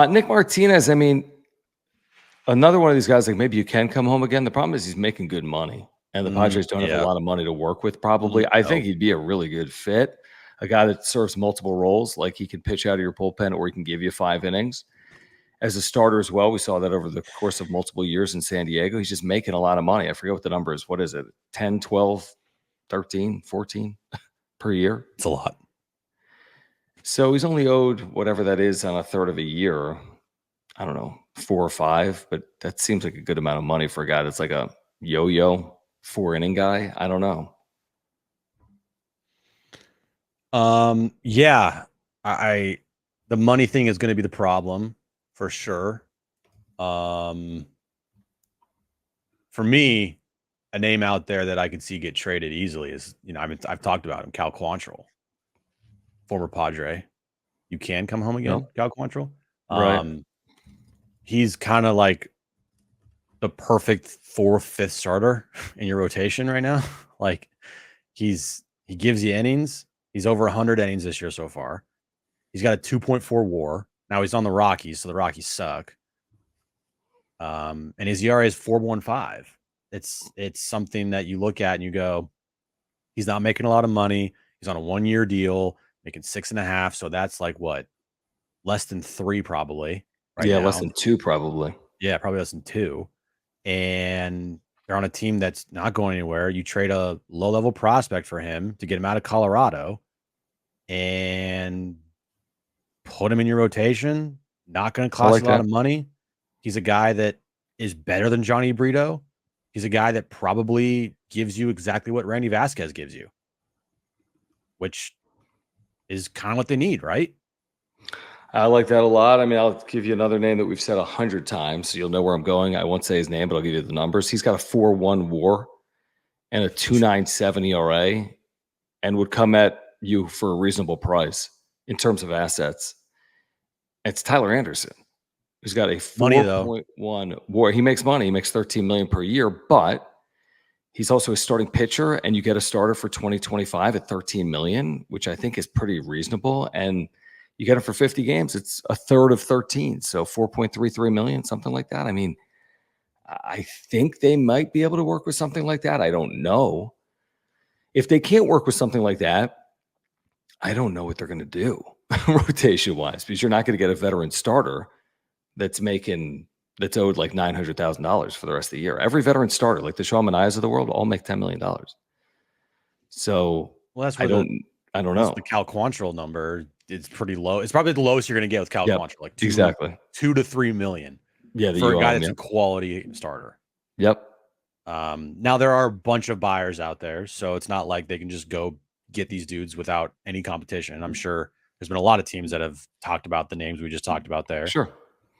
Nick Martinez, I mean, another one of these guys, like maybe you can come home again. The problem is he's making good money, and the Padres don't have a lot of money to work with probably. I think he'd be a really good fit, a guy that serves multiple roles, like he can pitch out of your bullpen or he can give you 5 innings. As a starter as well, we saw that over the course of multiple years in San Diego. He's just making a lot of money. I forget what the number is. What is it? 10, 12, 13, 14 per year? It's a lot. So he's only owed whatever that is on a third of a year. I don't know, 4 or 5, but that seems like a good amount of money for a guy that's like a yo-yo 4-inning guy. I don't know. Yeah, the money thing is going to be the problem for sure. For me, a name out there that I could see get traded easily is, I've talked about him, Cal Quantrill, former Padre. You can come home again, Cal Quantrill. Right. He's kind of like the perfect 4th, 5th starter in your rotation right now. Like he gives you innings. He's over 100 innings this year so far. He's got a 2.4 WAR. Now he's on the Rockies, so the Rockies suck. And his ERA is 4.15. It's something that you look at and you go, he's not making a lot of money. He's on a 1-year deal, making 6.5. So that's like what? Less than 3 probably right now. Less than 2 probably. Yeah, probably less than 2. And they're on a team that's not going anywhere. You trade a low-level prospect for him to get him out of Colorado and put him in your rotation. Not going to cost a lot of money. He's a guy that is better than Johnny Brito. He's a guy that probably gives you exactly what Randy Vasquez gives you, which is kind of what they need, right? I like that a lot. I mean, I'll give you another name that we've said 100 times, so you'll know where I'm going. I won't say his name, but I'll give you the numbers. He's got a 4.1 WAR and a 2.97 ERA, and would come at you for a reasonable price in terms of assets. It's Tyler Anderson, who's got a 4.1 WAR. He makes money. He makes $13 million per year, but he's also a starting pitcher, and you get a starter for 2025 at $13 million, which I think is pretty reasonable. And you get him for 50 games. It's a third of 13, so 4.33 million, something like that. I mean, I think they might be able to work with something like that. I don't know. If they can't work with something like that, I don't know what they're going to do rotation-wise, because you're not going to get a veteran starter that's owed like $900,000 for the rest of the year. Every veteran starter, like the Sean Manaeas of the world, all make $10 million. So I don't know. The Cal Quantrill number, it's pretty low. It's probably the lowest you're going to get with Cal Quantrill, like 2 to 3 million. Yeah, for a guy that's a quality starter. Yep. Now there are a bunch of buyers out there, so it's not like they can just go get these dudes without any competition. I'm sure there's been a lot of teams that have talked about the names we just talked about there. Sure.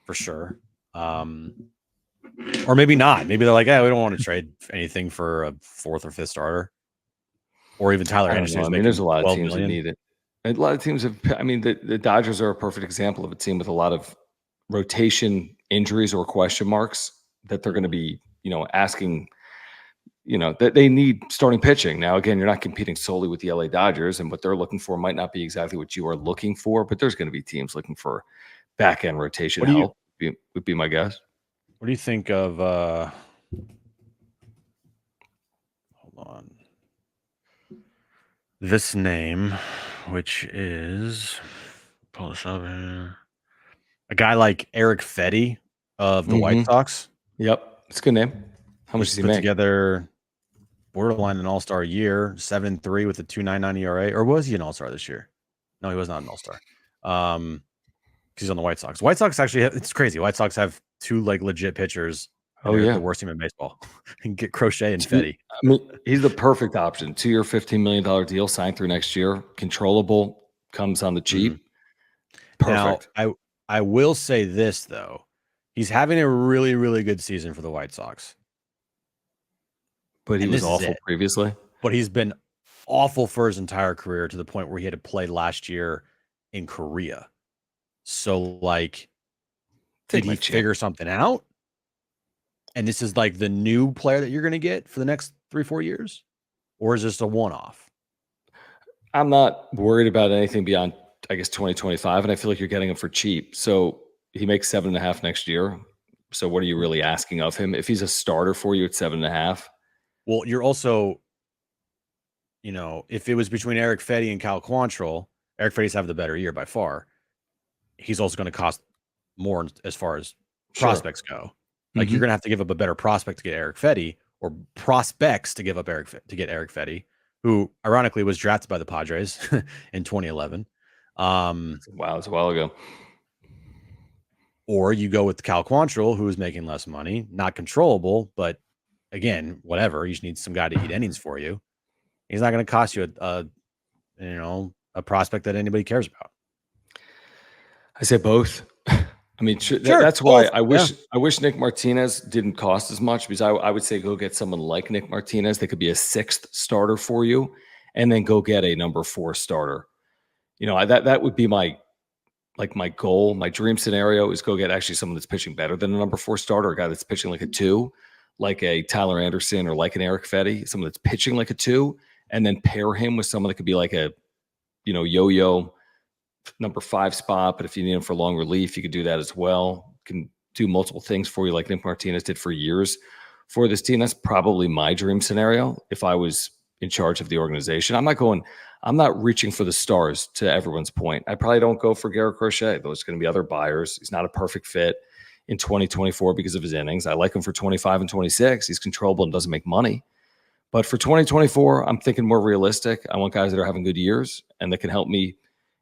For sure. Or maybe not. Maybe they're like, we don't want to trade anything for a 4th or 5th starter. Or even Tyler Anderson. I mean, there's a lot of teams that need it. A lot of teams have, I mean, the Dodgers are a perfect example of a team with a lot of rotation injuries or question marks that they're going to be, asking, that they need starting pitching. Now, again, you're not competing solely with the LA Dodgers, and what they're looking for might not be exactly what you are looking for, but there's going to be teams looking for back-end rotation help, would be my guess. What do you think of, hold on, this name, which is, pull this up here, a guy like Eric Fetty of the White Sox? Yep, it's a good name. How much does he make? Together borderline an all-star year, 7.3 with a 2.99 ERA. Or was he an all-star this year? No, he was not an all-star. Because he's on the White Sox. White Sox actually, it's crazy. White Sox have 2 like legit pitchers. They're the worst team in baseball. And get Crochet and Fetty. I mean, he's the perfect option. 2-year, $15 million deal, signed through next year. Controllable, comes on the cheap. Perfect. Now, I will say this though. He's having a really, really good season for the White Sox. But he was awful previously. But he's been awful for his entire career, to the point where he had to play last year in Korea. So, like, did he figure something out? And this is like the new player that you're going to get for the next 3-4 years? Or is this a one-off? I'm not worried about anything beyond, I guess, 2025, and I feel like you're getting him for cheap. So, he makes 7.5 next year. So what are you really asking of him? If he's a starter for you at 7.5, Well, you're also, if it was between Eric Fetty and Cal Quantrill, Eric Fetty's have the better year by far. He's also going to cost more as far as sure. prospects go. Like you're going to have to give up a better prospect to get Eric Fetty, or prospects to give up to get Eric Fetty, who ironically was drafted by the Padres in 2011. Wow, it's a while ago. Or you go with Cal Quantrill, who is making less money, not controllable, but again, whatever. You just need some guy to eat innings for you. He's not going to cost you a prospect that anybody cares about. I say both. I mean, Sure, that's why both. I wish Nick Martinez didn't cost as much, because I would say go get someone like Nick Martinez that could be a 6th starter for you, and then go get a number 4 starter. That would be my goal. My dream scenario is go get actually someone that's pitching better than a number 4 starter, a guy that's pitching like a 2, like a Tyler Anderson or like an Eric Fetty, someone that's pitching like a 2, and then pair him with someone that could be like a, yo-yo number 5 spot. But if you need him for long relief, you could do that as well. Can do multiple things for you, like Nick Martinez did for years for this team. That's probably my dream scenario if I was in charge of the organization. I'm not reaching for the stars, to everyone's point. I probably don't go for Garrett Crochet. There's going to be other buyers. He's not a perfect fit in 2024 because of his innings. I like him for 25 and 26. He's controllable and doesn't make money. But for 2024, I'm thinking more realistic. I want guys that are having good years and that can help me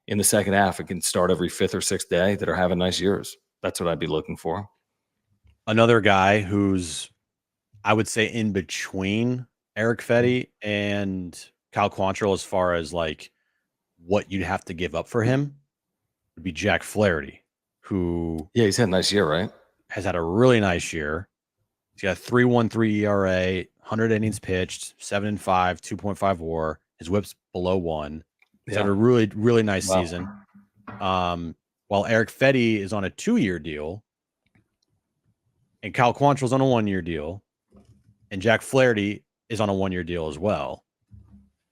in the second half and can start every 5th or 6th day, that are having nice years. That's what I'd be looking for. Another guy who's, I would say, in between Eric Fetty and Cal Quantrill as far as like what you'd have to give up for him would be Jack Flaherty, who he's had a nice year, right? has had a really nice year. He's got a 3.13 ERA, 100 innings pitched, 7-5, 2.5 WAR. His WHIP's below 1. He's had a really, really nice season. While Eric Fetty is on a 2-year deal, and Cal Quantrill's on a 1-year deal, and Jack Flaherty is on a 1-year deal as well.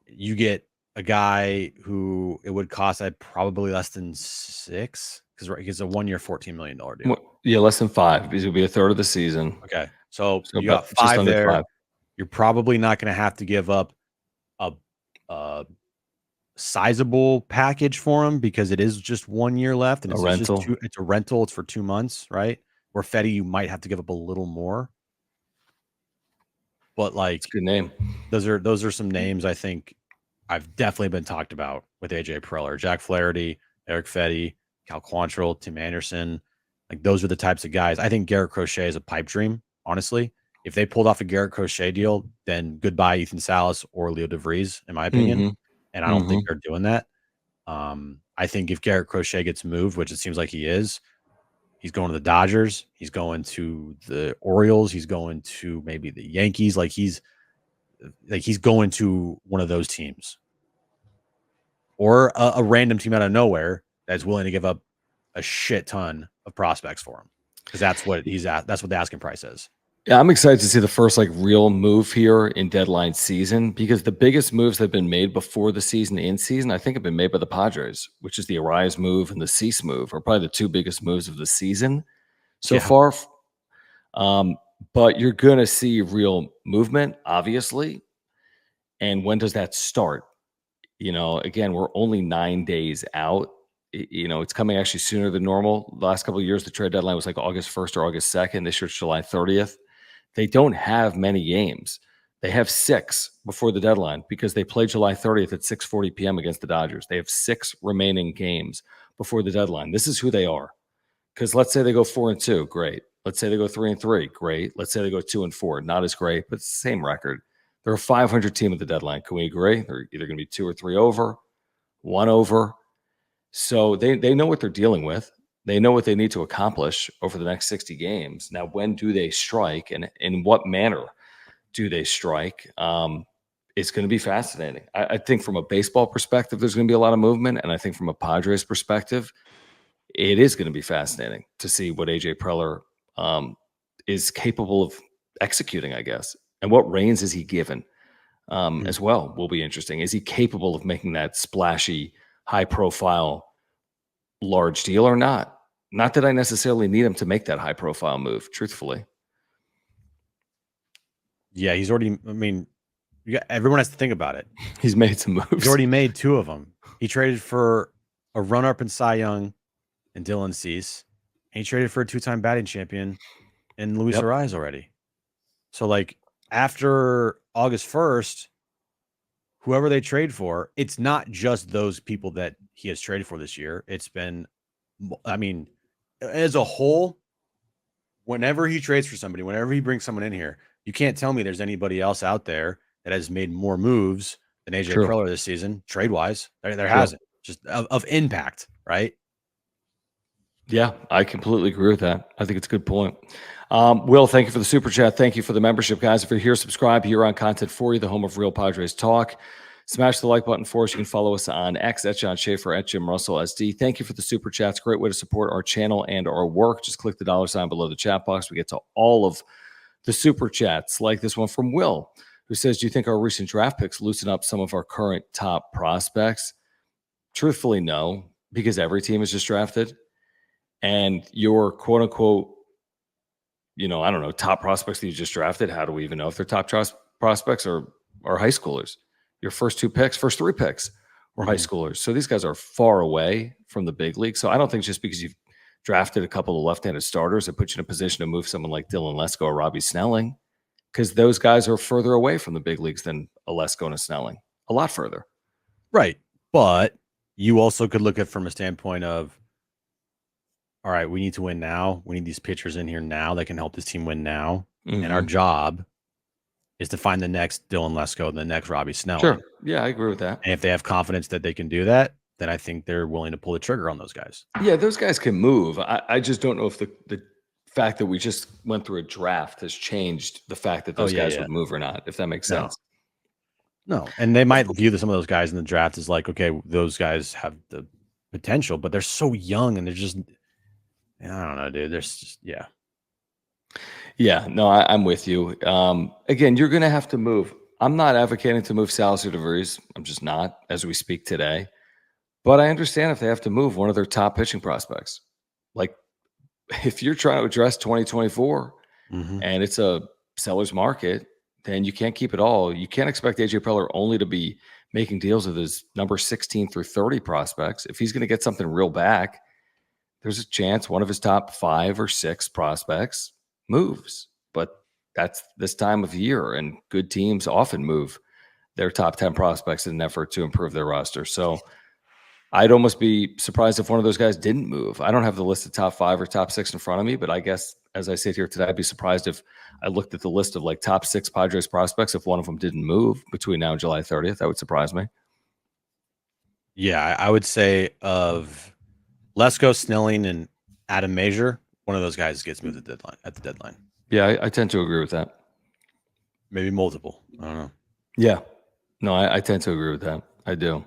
You get a guy who it would cost probably less than 6, because it's a 1-year, $14 million deal. Yeah, less than 5, because it'll be a third of the season. Okay, so you got 5 there. 5. You're probably not going to have to give up a sizable package for him, because it is just 1 year left, and it's it's a rental. It's for 2 months, right? Where Fetty, you might have to give up a little more. But like, it's a good name. Those are some names I think I've definitely been talked about with AJ Preller, Jack Flaherty, Eric Fetty, Cal Quantrill, Tim Anderson. Like, those are the types of guys. I think Garrett Crochet is a pipe dream, honestly. If they pulled off a Garrett Crochet deal, then goodbye Ethan Salas or Leo DeVries, in my opinion. And I don't think they're doing that. I think if Garrett Crochet gets moved, which it seems like he is, he's going to the Dodgers. He's going to the Orioles. He's going to maybe the Yankees. He's going to one of those teams, or a random team out of nowhere that's willing to give up a shit ton of prospects for him, because that's what that's what the asking price is. Yeah, I'm excited to see the first real move here in deadline season, because the biggest moves that have been made before the season, in season, I think have been made by the Padres, which is the Arias move and the Cease move, are probably the 2 biggest moves of the season so far. But you're going to see real movement, obviously. And when does that start? Again, we're only 9 days out. It's coming actually sooner than normal. The last couple of years, the trade deadline was like August 1st or August 2nd. This year it's July 30th. They don't have many games. They have 6 before the deadline, because they play July 30th at 6:40 p.m. against the Dodgers. They have 6 remaining games before the deadline. This is who they are. Because let's say they go 4-2, great. Let's say they go 3-3, great. Let's say they go 2-4, not as great, but it's the same record. They're a 500 team at the deadline. Can we agree? They're either going to be 2 or 3 over, 1 over. So they know what they're dealing with. They know what they need to accomplish over the next 60 games. Now, when do they strike, and in what manner do they strike? It's going to be fascinating. I think from a baseball perspective, there's going to be a lot of movement. And I think from a Padres perspective, it is going to be fascinating to see what AJ Preller is capable of executing, I guess. And what reins is he given as well will be interesting. Is he capable of making that splashy, high-profile, large deal or not? Not that I necessarily need him to make that high profile move, truthfully. Yeah, he's already. I mean, everyone has to think about it. He's made some moves. He's already made 2 of them. He traded for a runner-up in Cy Young and Dylan Cease. And he traded for a 2-time batting champion in Luis Ariz already. So, like, after August 1st, whoever they trade for, it's not just those people that he has traded for this year. It's been, I mean, as a whole, whenever he trades for somebody, whenever he brings someone in here, you can't tell me there's anybody else out there that has made more moves than AJ Preller this season, trade-wise. There hasn't. Just of impact, right? Yeah, I completely agree with that. I think it's a good point. Will, thank you for the super chat. Thank you for the membership, guys. If you're here, subscribe. You're on content for you, the home of Real Padres Talk. Smash the like button for us. You can follow us on X at John Schaefer at Jim Russell SD. Thank you for the super chats. Great way to support our channel and our work. Just click the $ below the chat box. We get to all of the super chats, like this one from Will, who says, do you think our recent draft picks loosen up some of our current top prospects? Truthfully, no, because every team is just drafted. And your quote unquote, I don't know, top prospects that you just drafted, how do we even know if they're top prospects or high schoolers? Your first 3 picks were high schoolers. So these guys are far away from the big league. So I don't think just because you've drafted a couple of left-handed starters, it puts you in a position to move someone like Dylan Lesko or Robbie Snelling, because those guys are further away from the big leagues than a Lesko and a Snelling, a lot further. Right. But you also could look at it from a standpoint of, all right, we need to win now. We need these pitchers in here now that can help this team win now. Mm-hmm. And our job is to find the next Dylan Lesko and the next Robbie Snelling. Sure. Yeah, I agree with that. And if they have confidence that they can do that, then I think they're willing to pull the trigger on those guys. Yeah, those guys can move. I just don't know if the fact that we just went through a draft has changed the fact that those guys would move or not, if that makes sense. No. And they might view some of those guys in the draft as like, okay, those guys have the potential, but they're so young and they're just, I don't know, dude. There's just, Yeah, no, I'm with you. Again, you're going to have to move. I'm not advocating to move Salas or DeVries. I'm just not, as we speak today. But I understand if they have to move one of their top pitching prospects. Like, if you're trying to address 2024 and it's a seller's market, then you can't keep it all. You can't expect AJ Preller only to be making deals with his number 16 through 30 prospects. If he's going to get something real back, there's a chance one of his top 5 or 6 prospects moves. But that's this time of year, and good teams often move their top 10 prospects in an effort to improve their roster. So I'd almost be surprised if one of those guys didn't move. I don't have the list of top 5 or top 6 in front of me, but I guess as I sit here today, I'd be surprised if I looked at the list of like top 6 Padres prospects, if one of them didn't move between now and July 30th. That would surprise me. Yeah, I would say of Lesko, Snelling, and Adam Major, one of those guys gets moved at the deadline. Yeah, I tend to agree with that. Maybe multiple. I don't know. Yeah. No, I tend to agree with that. I do.